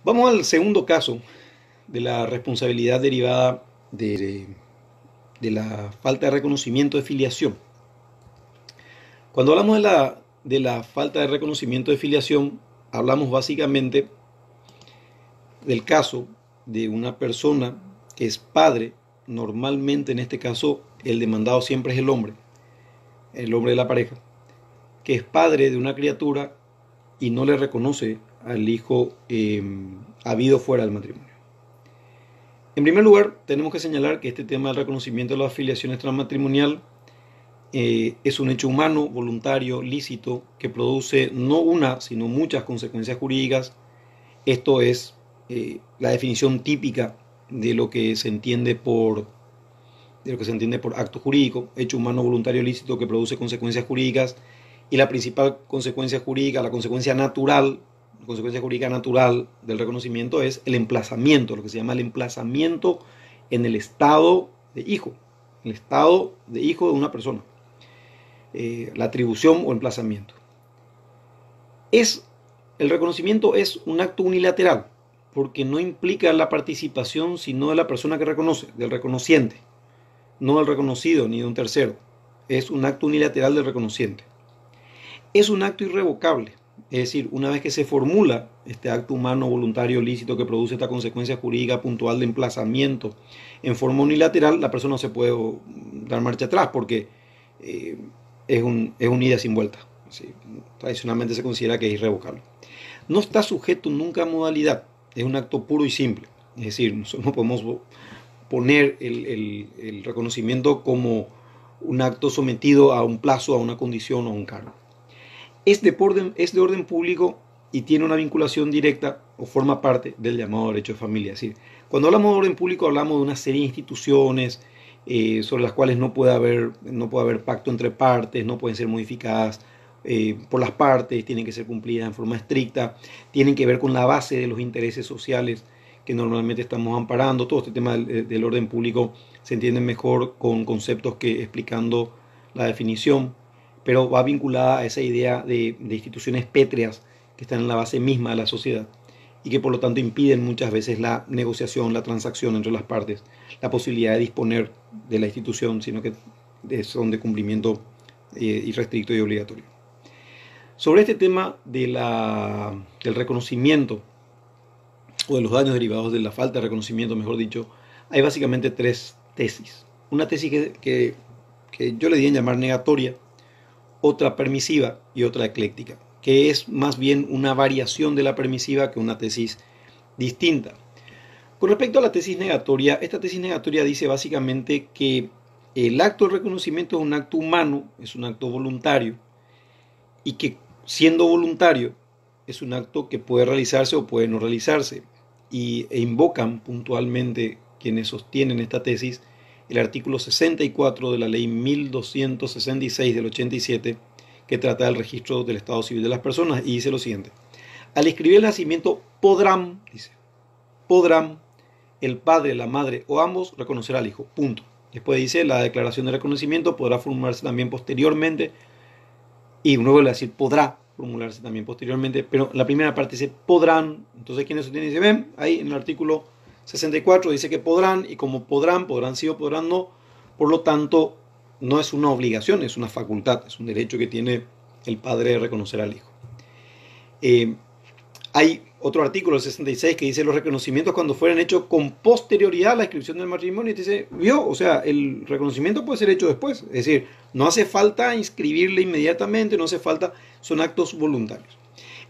Vamos al segundo caso de la responsabilidad derivada de la falta de reconocimiento de filiación. Cuando hablamos de la falta de reconocimiento de filiación, hablamos básicamente del caso de una persona que es padre. Normalmente en este caso el demandado siempre es el hombre de la pareja, que es padre de una criatura y no le reconoce al hijo habido fuera del matrimonio. En primer lugar, tenemos que señalar que este tema del reconocimiento de las afiliaciones transmatrimonial es un hecho humano, voluntario, lícito, que produce no una, sino muchas consecuencias jurídicas. Esto es la definición típica de lo que se entiende por acto jurídico, hecho humano, voluntario, lícito, que produce consecuencias jurídicas. Y la principal consecuencia jurídica, la consecuencia jurídica natural del reconocimiento es el emplazamiento, lo que se llama el emplazamiento en el estado de hijo, el estado de hijo de una persona, la atribución o emplazamiento. El reconocimiento es un acto unilateral, porque no implica la participación sino de la persona que reconoce, del reconociente, no del reconocido ni de un tercero. Es un acto unilateral del reconociente. Es un acto irrevocable, es decir, una vez que se formula este acto humano, voluntario, lícito que produce esta consecuencia jurídica puntual de emplazamiento en forma unilateral, la persona no se puede dar marcha atrás porque eh, es un ida sin vuelta. ¿Sí? Tradicionalmente se considera que es irrevocable. No está sujeto nunca a modalidad, es un acto puro y simple. Es decir, nosotros no podemos poner el reconocimiento como un acto sometido a un plazo, a una condición o a un cargo. Es de orden público y tiene una vinculación directa o forma parte del llamado derecho de familia. Es decir, cuando hablamos de orden público hablamos de una serie de instituciones sobre las cuales no puede haber pacto entre partes, no pueden ser modificadas por las partes, tienen que ser cumplidas en forma estricta, tienen que ver con la base de los intereses sociales que normalmente estamos amparando. Todo este tema del orden público se entiende mejor con conceptos que explicando la definición, pero va vinculada a esa idea de instituciones pétreas que están en la base misma de la sociedad y que por lo tanto impiden muchas veces la negociación, la transacción entre las partes, la posibilidad de disponer de la institución, sino que son de cumplimiento irrestricto y obligatorio. Sobre este tema del reconocimiento o de los daños derivados de la falta de reconocimiento, mejor dicho, hay básicamente tres tesis. Una tesis que yo le di en llamar negatoria, otra permisiva y otra ecléctica, que es más bien una variación de la permisiva que una tesis distinta. Con respecto a la tesis negatoria, esta tesis negatoria dice básicamente que el acto de reconocimiento es un acto humano, es un acto voluntario, y que siendo voluntario es un acto que puede realizarse o puede no realizarse. E invocan puntualmente quienes sostienen esta tesis el artículo 64 de la ley 1266 del 87, que trata del registro del estado civil de las personas, y dice lo siguiente: al escribir el nacimiento podrán el padre, la madre o ambos reconocer al hijo, punto. Después dice: la declaración de reconocimiento podrá formularse también posteriormente, y uno vuelve a decir podrá formularse también posteriormente, pero la primera parte dice podrán. Entonces, ¿quiénes sostienen? Dice, ven, ahí en el artículo 64 dice que podrán, y como podrán sí o podrán no, por lo tanto, no es una obligación, es una facultad, es un derecho que tiene el padre de reconocer al hijo. Hay otro artículo, el 66, que dice los reconocimientos cuando fueran hechos con posterioridad a la inscripción del matrimonio. Y te dice, vio, o sea, el reconocimiento puede ser hecho después. Es decir, no hace falta inscribirle inmediatamente, no hace falta, son actos voluntarios.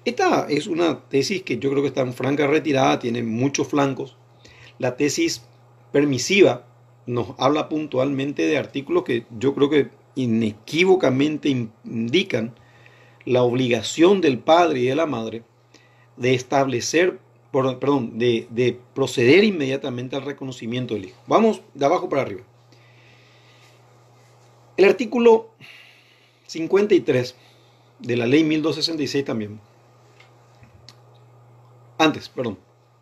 Esta es una tesis que yo creo que está en franca retirada, tiene muchos flancos. La tesis permisiva nos habla puntualmente de artículos que yo creo que inequívocamente indican la obligación del padre y de la madre de establecer, perdón, de proceder inmediatamente al reconocimiento del hijo. Vamos de abajo para arriba. El artículo 53 de la ley 1266 también.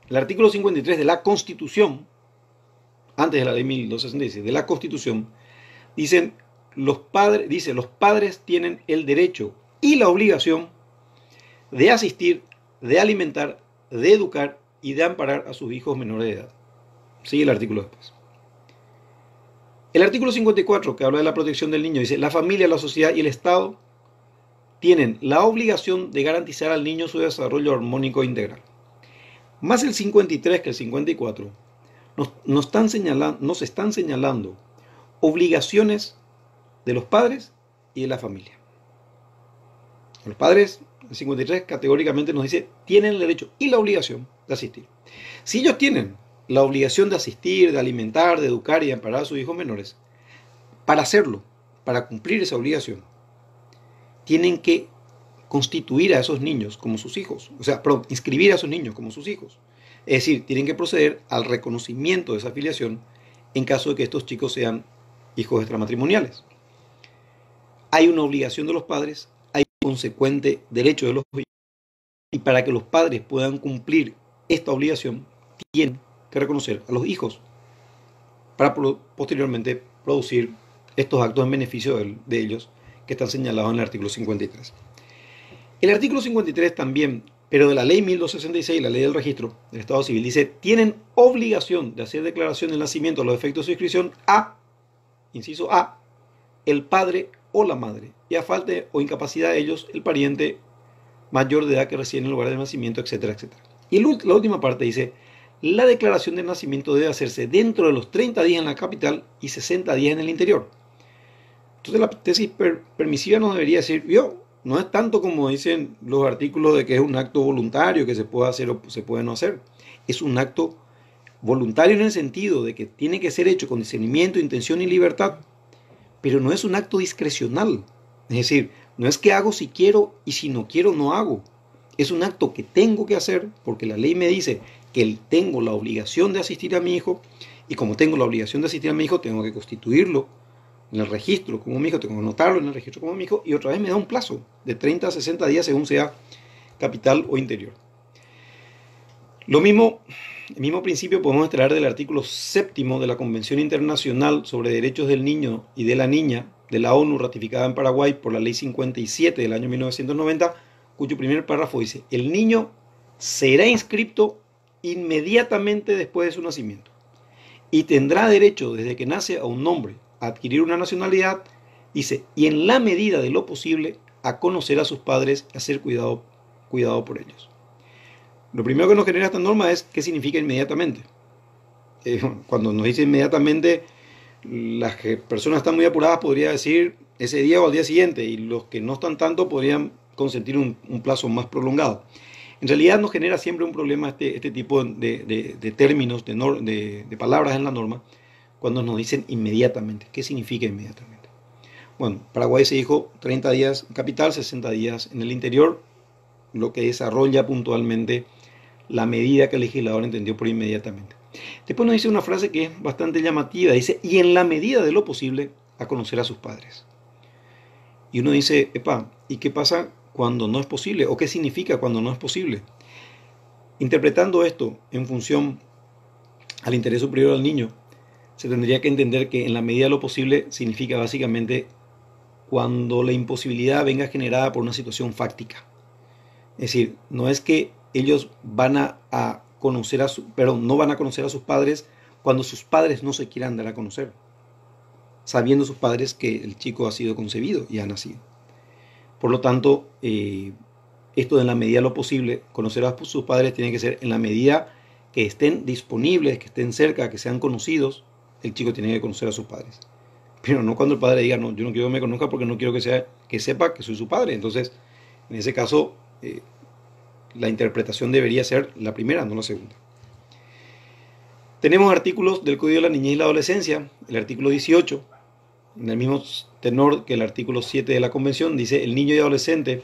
El artículo 53 de la Constitución, antes de la ley 1266, de la Constitución, dice, los padres tienen el derecho y la obligación de asistir, de alimentar, de educar y de amparar a sus hijos menores de edad. Sigue el artículo después. El artículo 54, que habla de la protección del niño, dice: la familia, la sociedad y el Estado tienen la obligación de garantizar al niño su desarrollo armónico e integral. Más el 53 que el 54 nos están señalando obligaciones de los padres y de la familia. Los padres, el 53 categóricamente nos dice, tienen el derecho y la obligación de asistir. Si ellos tienen la obligación de asistir, de alimentar, de educar y de amparar a sus hijos menores, para hacerlo, para cumplir esa obligación, tienen que constituir a esos niños como sus hijos, o sea, inscribir a esos niños como sus hijos. Es decir, tienen que proceder al reconocimiento de esa afiliación en caso de que estos chicos sean hijos extramatrimoniales. Hay una obligación de los padres, hay un consecuente derecho de los hijos, y para que los padres puedan cumplir esta obligación, tienen que reconocer a los hijos para posteriormente producir estos actos en beneficio de ellos que están señalados en el artículo 53. El artículo 53 también, pero de la ley 1266, la ley del registro del Estado Civil, dice: tienen obligación de hacer declaración del nacimiento a los efectos de inscripción a, inciso A, el padre o la madre, y a falta o incapacidad de ellos, el pariente mayor de edad que reside en el lugar de nacimiento, etcétera, etcétera. Y la última parte dice: la declaración de nacimiento debe hacerse dentro de los 30 días en la capital y 60 días en el interior. Entonces la tesis permisiva nos debería decir, no es tanto como dicen los artículos de que es un acto voluntario que se puede hacer o se puede no hacer. Es un acto voluntario en el sentido de que tiene que ser hecho con discernimiento, intención y libertad, pero no es un acto discrecional. Es decir, no es que hago si quiero y si no quiero no hago. Es un acto que tengo que hacer porque la ley me dice que tengo la obligación de asistir a mi hijo, y como tengo la obligación de asistir a mi hijo, tengo que constituirlo en el registro como mi hijo, tengo que anotarlo en el registro como mi hijo, y otra vez me da un plazo de 30 a 60 días según sea capital o interior. El mismo principio podemos extraer del artículo 7 de la Convención Internacional sobre Derechos del Niño y de la Niña de la ONU, ratificada en Paraguay por la Ley 57 del año 1990, cuyo primer párrafo dice: el niño será inscripto inmediatamente después de su nacimiento y tendrá derecho desde que nace a un nombre, a adquirir una nacionalidad, dice, y en la medida de lo posible a conocer a sus padres y a ser cuidado por ellos. Lo primero que nos genera esta norma es qué significa inmediatamente. Cuando nos dice inmediatamente, las personas están muy apuradas, podría decir ese día o al día siguiente, y los que no están tanto podrían consentir un plazo más prolongado. En realidad nos genera siempre un problema este tipo de términos, de palabras en la norma, cuando nos dicen inmediatamente. ¿Qué significa inmediatamente? Bueno, Paraguay se dijo 30 días en capital, 60 días en el interior, lo que desarrolla puntualmente la medida que el legislador entendió por inmediatamente. Después nos dice una frase que es bastante llamativa, dice: y en la medida de lo posible a conocer a sus padres. Y uno dice, ¿y qué pasa cuando no es posible? ¿O qué significa cuando no es posible? Interpretando esto en función al interés superior del niño, se tendría que entender que en la medida de lo posible significa básicamente cuando la imposibilidad venga generada por una situación fáctica. Es decir, no es que ellos van a conocer no van a conocer a sus padres cuando sus padres no se quieran dar a conocer, sabiendo sus padres que el chico ha sido concebido y ha nacido. Por lo tanto, esto de en la medida de lo posible, conocer a sus padres tiene que ser en la medida que estén disponibles, que estén cerca, que sean conocidos, el chico tiene que conocer a sus padres. Pero no cuando el padre diga, no, yo no quiero que me conozca porque no quiero que sepa que soy su padre. Entonces, en ese caso, la interpretación debería ser la primera, no la segunda. Tenemos artículos del Código de la Niñez y la Adolescencia. El artículo 18, en el mismo tenor que el artículo 7 de la Convención, dice: el niño y adolescente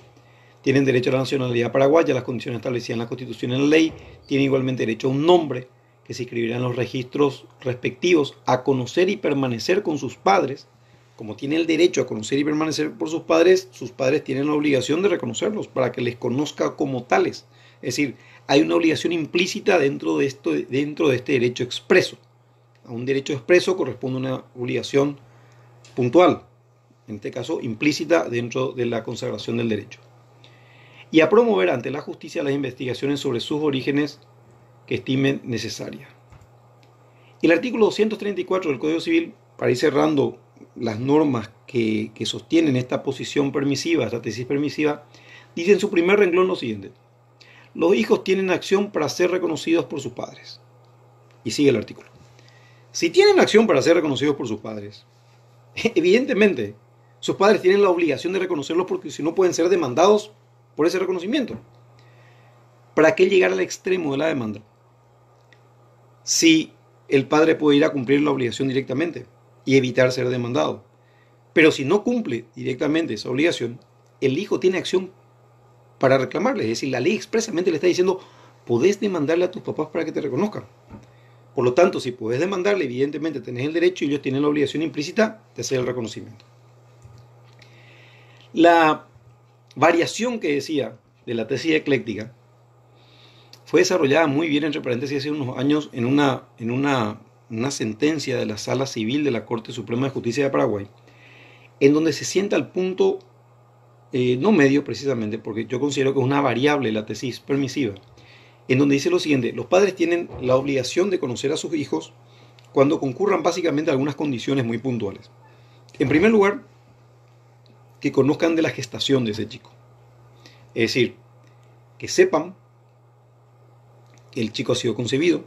tienen derecho a la nacionalidad paraguaya, las condiciones establecidas en la Constitución y en la ley, tienen igualmente derecho a un nombre que se inscribirá en los registros respectivos, a conocer y permanecer con sus padres. Como tiene el derecho a conocer y permanecer por sus padres tienen la obligación de reconocerlos para que les conozca como tales. Es decir, hay una obligación implícita dentro de este derecho expreso. A un derecho expreso corresponde una obligación puntual, en este caso implícita dentro de la consagración del derecho. Y a promover ante la justicia las investigaciones sobre sus orígenes que estimen necesaria. El artículo 234 del Código Civil, para ir cerrando las normas que sostienen esta posición permisiva, esta tesis permisiva, dice en su primer renglón lo siguiente: los hijos tienen acción para ser reconocidos por sus padres. Y sigue el artículo. Si tienen acción para ser reconocidos por sus padres, evidentemente sus padres tienen la obligación de reconocerlos, porque si no pueden ser demandados por ese reconocimiento. ¿Para qué llegar al extremo de la demanda? Si el padre puede ir a cumplir la obligación directamente y evitar ser demandado. Pero si no cumple directamente esa obligación, el hijo tiene acción para reclamarle. Es decir, la ley expresamente le está diciendo: podés demandarle a tus papás para que te reconozcan. Por lo tanto, si podés demandarle, evidentemente tenés el derecho y ellos tienen la obligación implícita de hacer el reconocimiento. La variación que decía de la tesis ecléctica fue desarrollada muy bien, entre paréntesis, hace unos años en una sentencia de la Sala Civil de la Corte Suprema de Justicia de Paraguay, en donde se sienta al punto, no medio precisamente, porque yo considero que es una variable la tesis permisiva, en donde dice lo siguiente: los padres tienen la obligación de conocer a sus hijos cuando concurran básicamente algunas condiciones muy puntuales. En primer lugar, que conozcan de la gestación de ese chico. Es decir, que sepan que el chico ha sido concebido,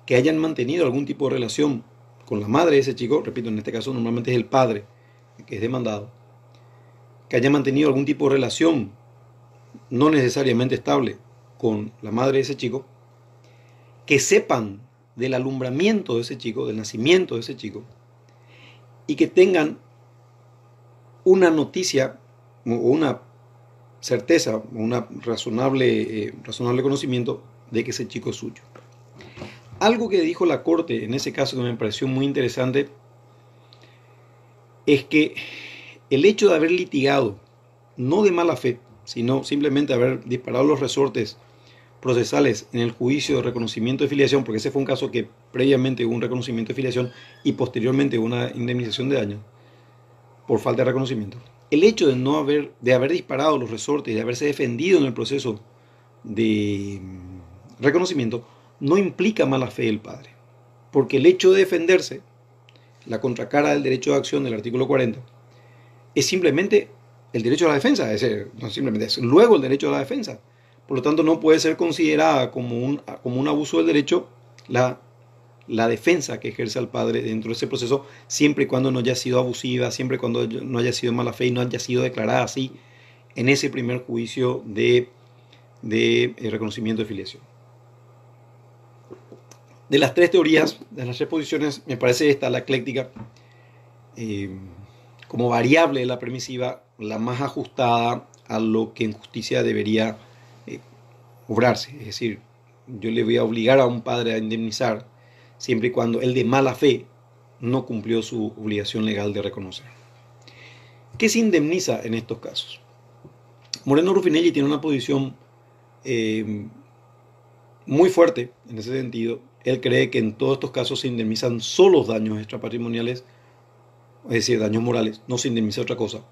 que hayan mantenido algún tipo de relación con la madre de ese chico, repito, en este caso normalmente es el padre que es demandado, que hayan mantenido algún tipo de relación no necesariamente estable con la madre de ese chico, que sepan del alumbramiento de ese chico, del nacimiento de ese chico, y que tengan una noticia o una certeza, o una razonable conocimiento de que ese chico es suyo. Algo que dijo la Corte en ese caso que me pareció muy interesante es que el hecho de haber litigado, no de mala fe, sino simplemente haber disparado los resortes procesales en el juicio de reconocimiento de filiación, porque ese fue un caso que previamente hubo un reconocimiento de filiación y posteriormente hubo una indemnización de daño por falta de reconocimiento. El hecho de haber disparado los resortes y de haberse defendido en el proceso de reconocimiento no implica mala fe del padre, porque el hecho de defenderse, la contracara del derecho de acción del artículo 40, es simplemente el derecho a la defensa, no simplemente es luego el derecho a la defensa. Por lo tanto, no puede ser considerada como un abuso del derecho la defensa que ejerce al padre dentro de ese proceso, siempre y cuando no haya sido abusiva, siempre y cuando no haya sido mala fe y no haya sido declarada así en ese primer juicio de reconocimiento de filiación. De las tres teorías, de las tres posiciones, me parece esta, la ecléctica, como variable de la permisiva, la más ajustada a lo que en justicia debería obrarse. Es decir, yo le voy a obligar a un padre a indemnizar siempre y cuando él de mala fe no cumplió su obligación legal de reconocer. ¿Qué se indemniza en estos casos? Moreno Ruffinelli tiene una posición muy fuerte en ese sentido. Él cree que en todos estos casos se indemnizan solo los daños extrapatrimoniales, es decir, daños morales, no se indemniza otra cosa.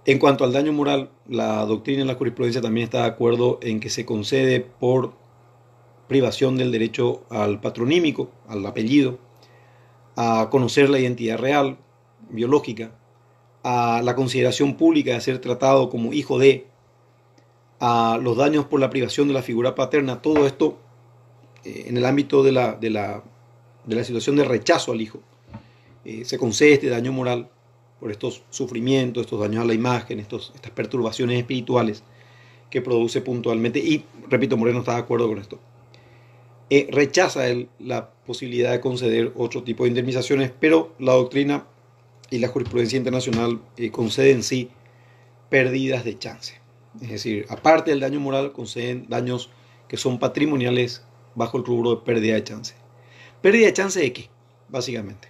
En cuanto al daño moral, la doctrina y la jurisprudencia también está de acuerdo en que se concede por privación del derecho al patronímico, al apellido, a conocer la identidad real, biológica, a la consideración pública de ser tratado como hijo de, a los daños por la privación de la figura paterna. Todo esto en el ámbito de la situación de rechazo al hijo. Se concede este daño moral por estos sufrimientos, estos daños a la imagen, estas perturbaciones espirituales que produce puntualmente. Y, repito, Moreno está de acuerdo con esto. Rechaza él la posibilidad de conceder otro tipo de indemnizaciones, pero la doctrina y la jurisprudencia internacional conceden sí pérdidas de chance. Es decir, aparte del daño moral, conceden daños que son patrimoniales bajo el rubro de pérdida de chance. ¿Pérdida de chance de qué? Básicamente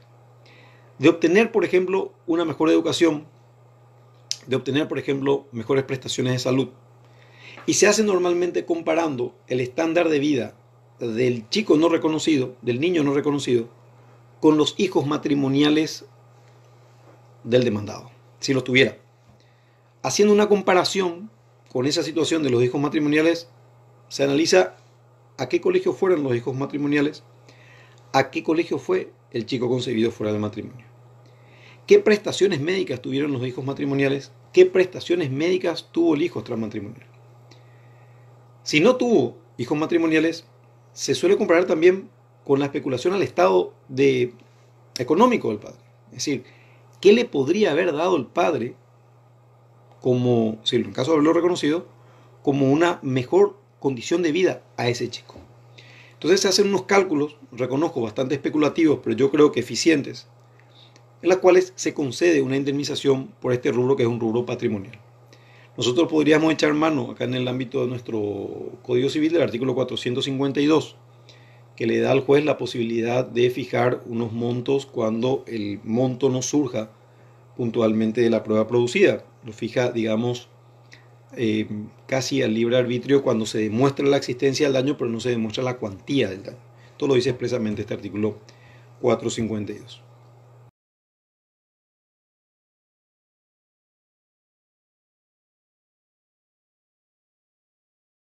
de obtener, por ejemplo, una mejor educación, de obtener, por ejemplo, mejores prestaciones de salud. Y se hace normalmente comparando el estándar de vida del chico no reconocido, del niño no reconocido, con los hijos matrimoniales del demandado, si los tuviera. Haciendo una comparación con esa situación de los hijos matrimoniales, se analiza a qué colegio fueron los hijos matrimoniales, a qué colegio fue el chico concebido fuera del matrimonio, qué prestaciones médicas tuvieron los hijos matrimoniales, qué prestaciones médicas tuvo el hijo extramatrimonial. Si no tuvo hijos matrimoniales, se suele comparar también con la especulación al estado económico del padre. Es decir, ¿qué le podría haber dado el padre, como, si en caso de haberlo reconocido, como una mejor condición de vida a ese chico? Entonces se hacen unos cálculos, reconozco, bastante especulativos, pero yo creo que eficientes, en las cuales se concede una indemnización por este rubro, que es un rubro patrimonial. Nosotros podríamos echar mano acá en el ámbito de nuestro Código Civil del artículo 452, que le da al juez la posibilidad de fijar unos montos cuando el monto no surja puntualmente de la prueba producida. Lo fija, digamos, casi al libre arbitrio cuando se demuestra la existencia del daño, pero no se demuestra la cuantía del daño. Esto lo dice expresamente este artículo 452.